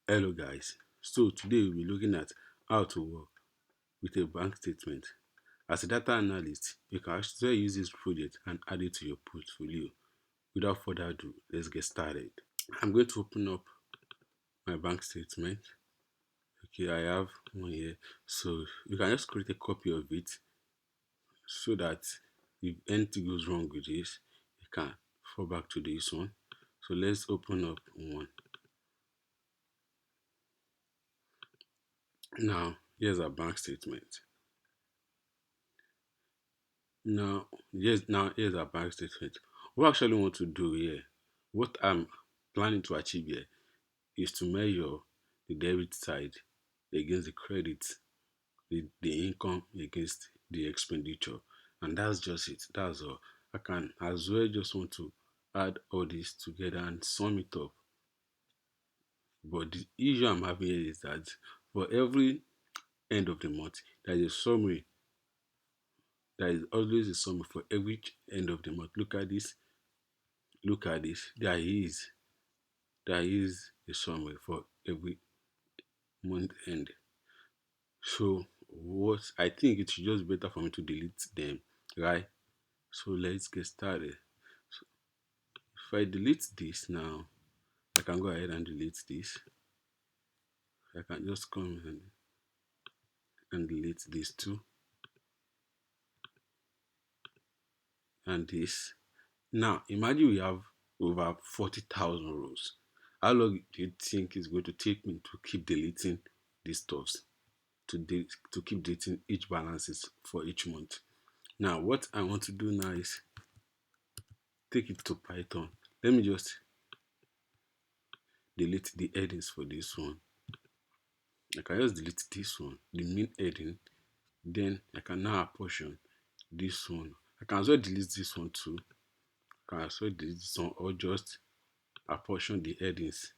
Hello guys, so today we'll be looking at how to work with a bank statement. As a data analyst, you can actually use this project and add it to your portfolio. Without further ado, let's get started. I'm going to open up my bank statement. Okay, I have one here. So you can just create a copy of it so that if anything goes wrong with this, you can fall back to this one. So let's open up one. Now, here's our bank statement. Now here's our bank statement. What I actually want to do here, what I'm planning to achieve here is to measure the debit side against the credit, the income against the expenditure. And that's just it. That's all. I can as well just want to add all this together and sum it up. But the issue I'm having here is that for every end of the month, there is a summary. There is always a summary for every end of the month. Look at this. Look at this. There is a summary for every month end. So what I think it should just better for me to delete them, right? So let's get started. So if I delete this now, I can go ahead and delete this. I can just come and delete this too, and this. Now imagine we have over 40,000 rows. How long do you think it's going to take me to keep deleting these stuffs? To keep dating each balances for each month. Now, what I want to do now is take it to Python. Let me just delete the headings for this one. I can just delete this one, the main heading. Then I can now apportion this one. I can also delete this one too. I can also delete this one or just apportion the headings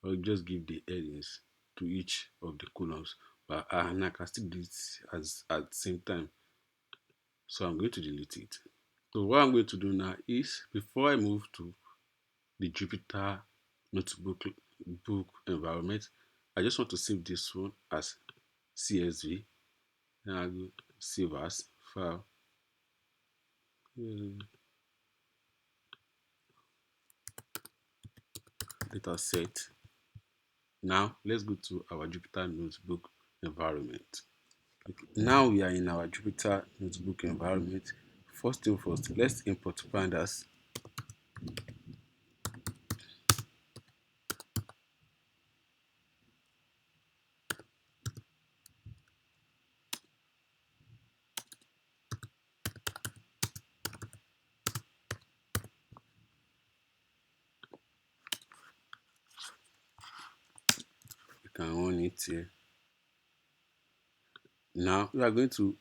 or just give the headings to each of the columns. But and I can still delete as at the same time. So I'm going to delete it. So what I'm going to do now is, before I move to the Jupyter notebook book environment, I just want to save this one as CSV. Then I go save as file, data set. Now let's go to our Jupyter notebook environment. Okay. Now we are in our Jupyter notebook environment. First thing first, let's import pandas. You can run it here. Now we are going to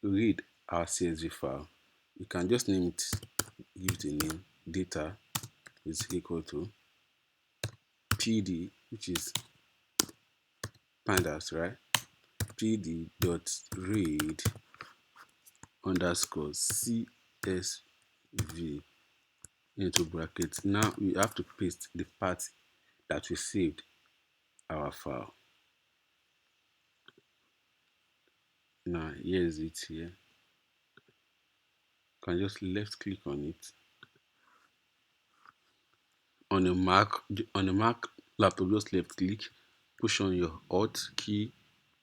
read our CSV file. You can just name it, give it a name, data is equal to pd, which is pandas, right? Pd dot read underscore csv into brackets. Now we have to paste the part that we saved our file. Now here is it here. You can just left click on it. On a Mac laptop, just left click, push on your Alt key,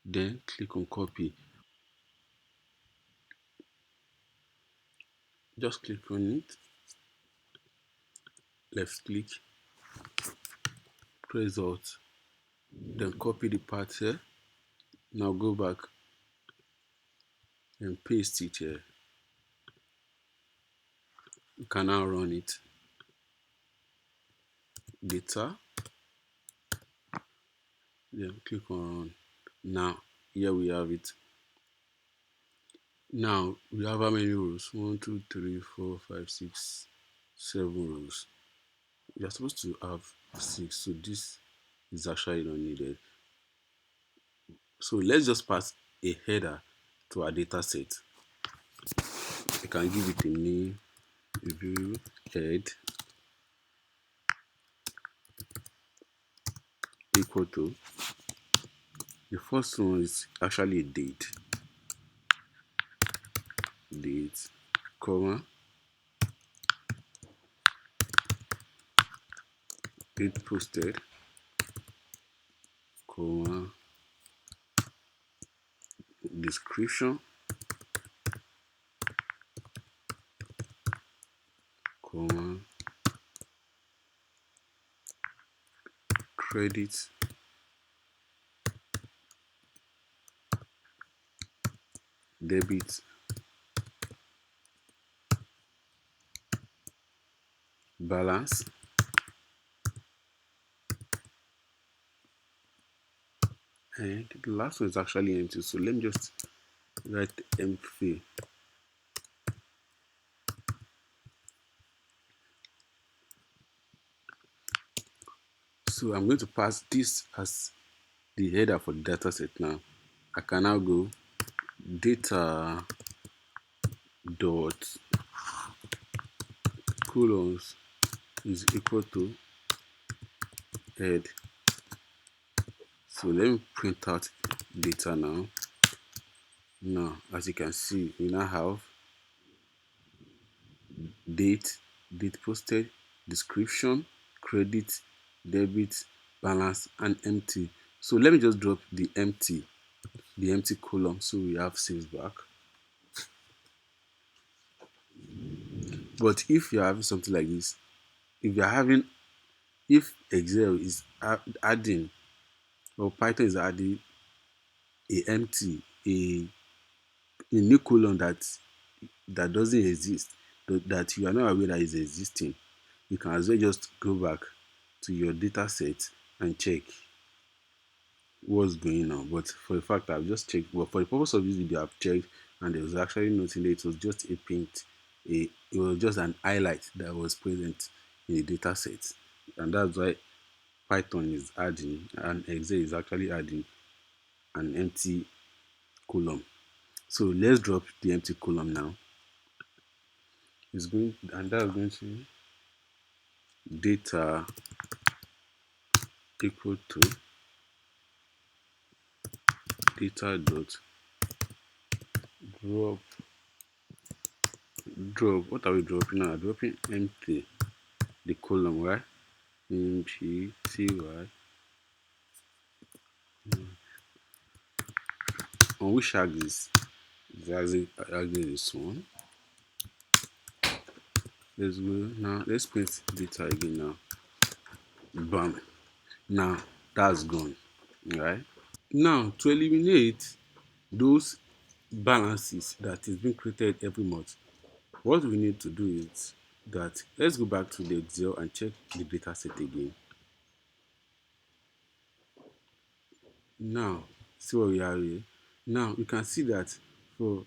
then click on copy. Just click on it, left click, press Alt, then copy the part here. Now go back and paste it here. You can now run it. Data, then click on run. Now here we have it. Now we have how many rows? 1, 2, 3, 4, 5, 6, 7 rows. We are supposed to have 6, so this is actually not needed. So let's just pass a header to our data set. I can give it a name, view head. equal to, the first one is actually a date, comma, date posted, comma, description, comma, credit, debit, balance, and the last one is actually empty. So let me just write empty. So I'm going to pass this as the header for the data set now. I can now go data dot columns is equal to head. So let me print out data now. Now, as you can see, we now have date, date posted, description, credit, debit, balance, and empty. So let me just drop the empty column so we have sales back. But if you're having something like this, if Excel is adding or Python is adding a new column that doesn't exist, that you are not aware that is existing, you can as well just go back to your data set and check what's going on. But for the fact I've just checked, but for the purpose of this video, I've checked and there was actually nothing there. It was just a paint, it was just an highlight that was present in the data set. And that's why Python is adding and Excel is actually adding an empty column. So let's drop the empty column now. It's going, and that's going to data equal to data dot drop. What are we dropping now? Dropping empty, the column, right? Empty cy. On which axis? The axis is one. Let's go now. Let's print data again now. Bam. Now that's gone, right? Now to eliminate those balances that is being created every month, what we need to do is that let's go back to the Excel and check the data set again. Now see what we have here. Now you can see that for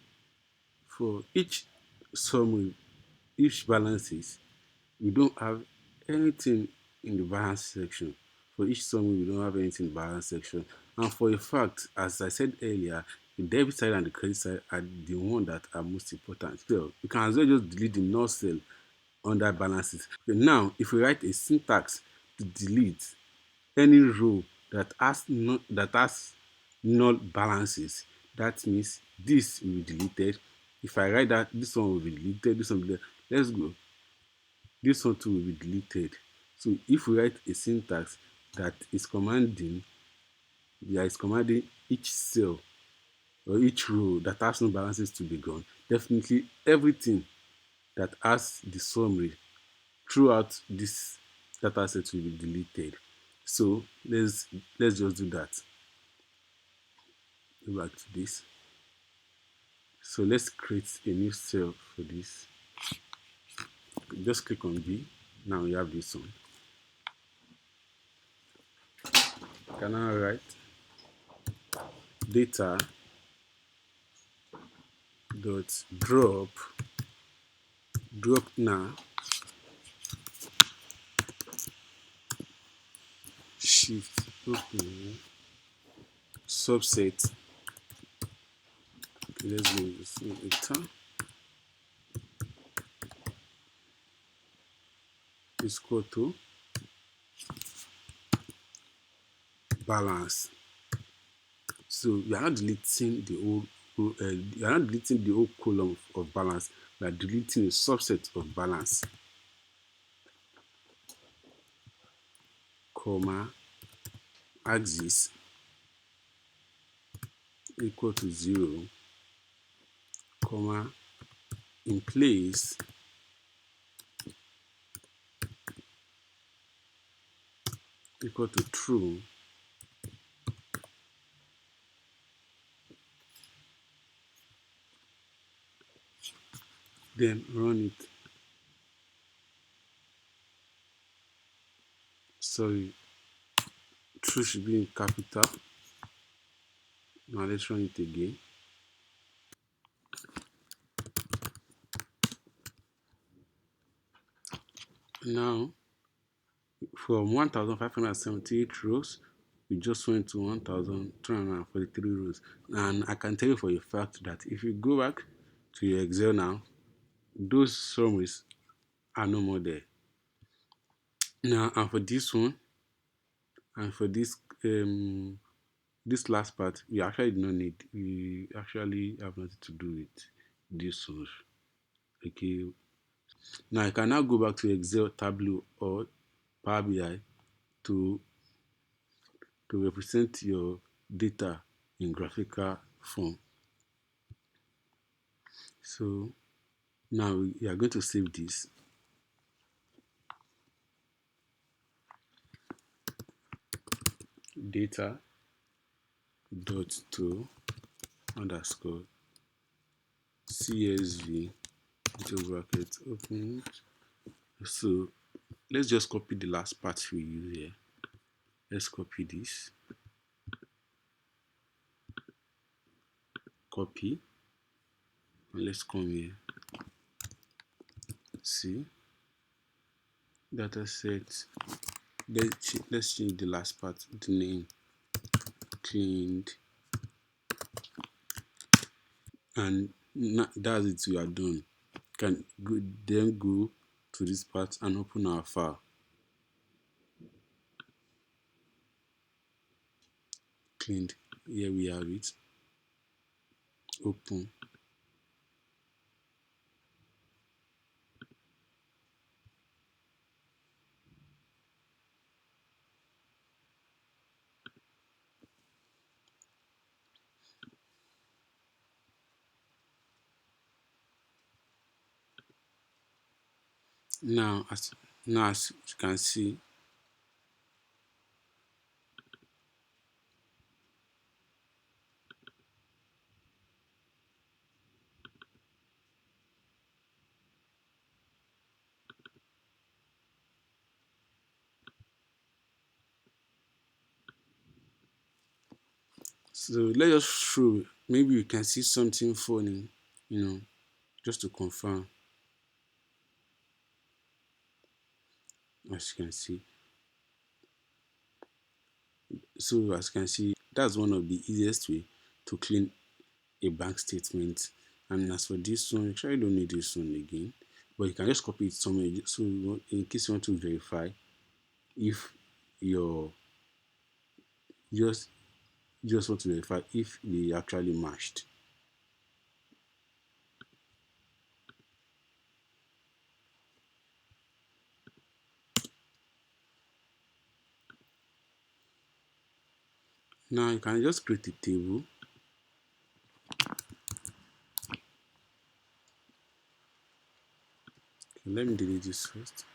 each summary, each balances, we don't have anything in the balance section. For each summary, we don't have anything in the balance section. And for a fact, as I said earlier, the debit side and the credit side are the one that are most important. So you can as well just delete the null cell under balances. Okay, now, if we write a syntax to delete any row that has null balances, that means this will be deleted. If I write that this one will be deleted, this one will be deleted. Let's go. This one too will be deleted. So if we write a syntax that is commanding each cell or each row that has no balances to be gone, definitely everything that has the summary throughout this data set will be deleted. So let's just do that. Go back to this. So let's create a new cell for this. Just click on B. Now we have this one. Can I write data dot drop now shift open subset. Let's go with enter is equal to balance. So you are not deleting the whole you are not deleting the whole column of balance. You are deleting a subset of balance, comma, axis equal to 0, comma, in place equal to true, then run it. Sorry, true should be in capital. Now let's run it again. Now, from 1,578 rows, we just went to 1,243 rows. And I can tell you for a fact that if you go back to your Excel now, those summaries are no more there. Now, and for this one, and for this last part, we actually do not need. We actually have nothing to do with this one. Okay. Now, I can now go back to Excel, Tableau, or Power BI to represent your data in graphical form. So now we are going to save this. Data dot to underscore CSV into bracket open. So let's just copy the last part we use here. Let's copy this. Copy. And let's come here. See, data set. Let's change the last part, the name, cleaned, and that's it. We are done. Can go, then go to this part and open our file. Cleaned. Here we have it. Open. Now, as you can see, so let us show. Maybe we can see something funny, just to confirm. As you can see, as you can see, that's one of the easiest way to clean a bank statement. And as for this one, you actually don't need this one again, but you can just copy it somewhere. So in case you want to verify if your just want to verify if they actually matched. Now you can just create a table. Okay, let me delete this first.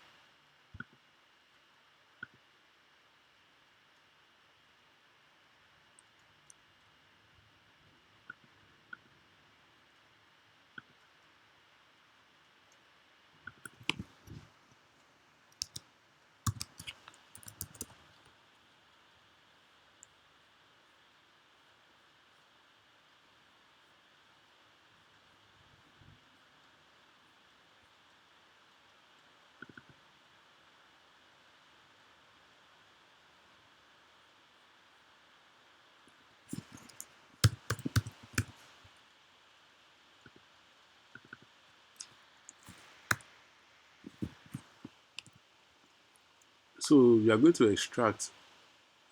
So we are going to extract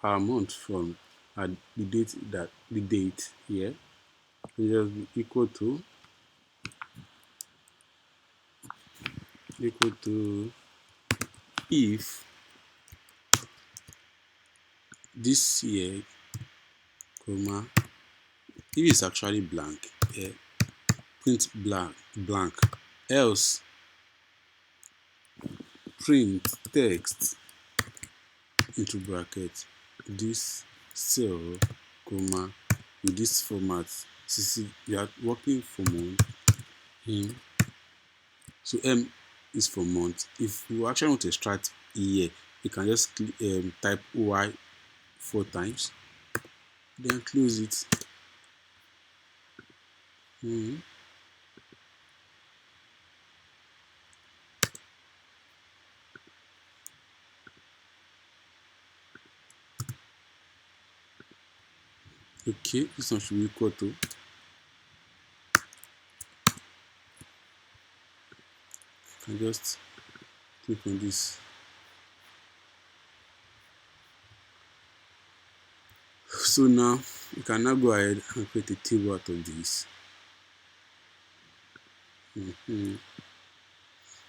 our month from the date here will just be equal to if this year, comma, if it's actually blank, print blank, else print text into bracket this cell, comma, with this format. See, we are working for month in, so M is for month. If you actually want to extract year, you can just type Y 4 times, then close it. Okay, this one should be equal to, I can just click on this. So now you can now go ahead and create a table out of this.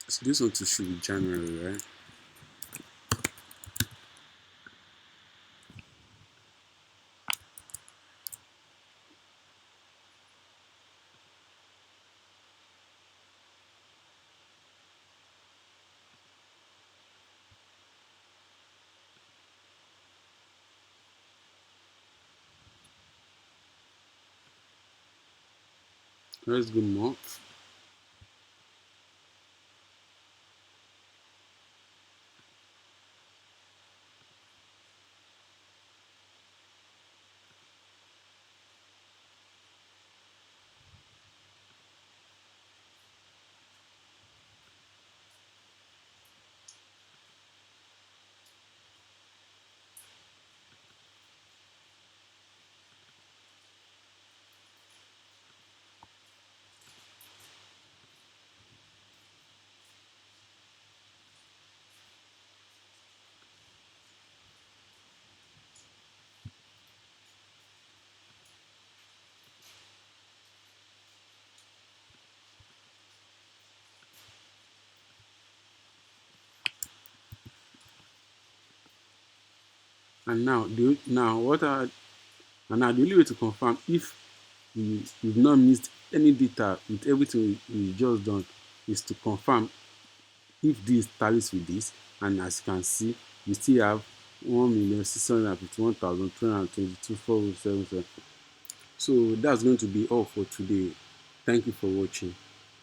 So this one should be January, right? Let's go month. And now the only way to confirm if you've not missed any data with everything we just done is to confirm if this tallies with this. And as you can see, we still have 1,651,322,477. So that's going to be all for today. Thank you for watching.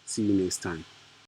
See you next time.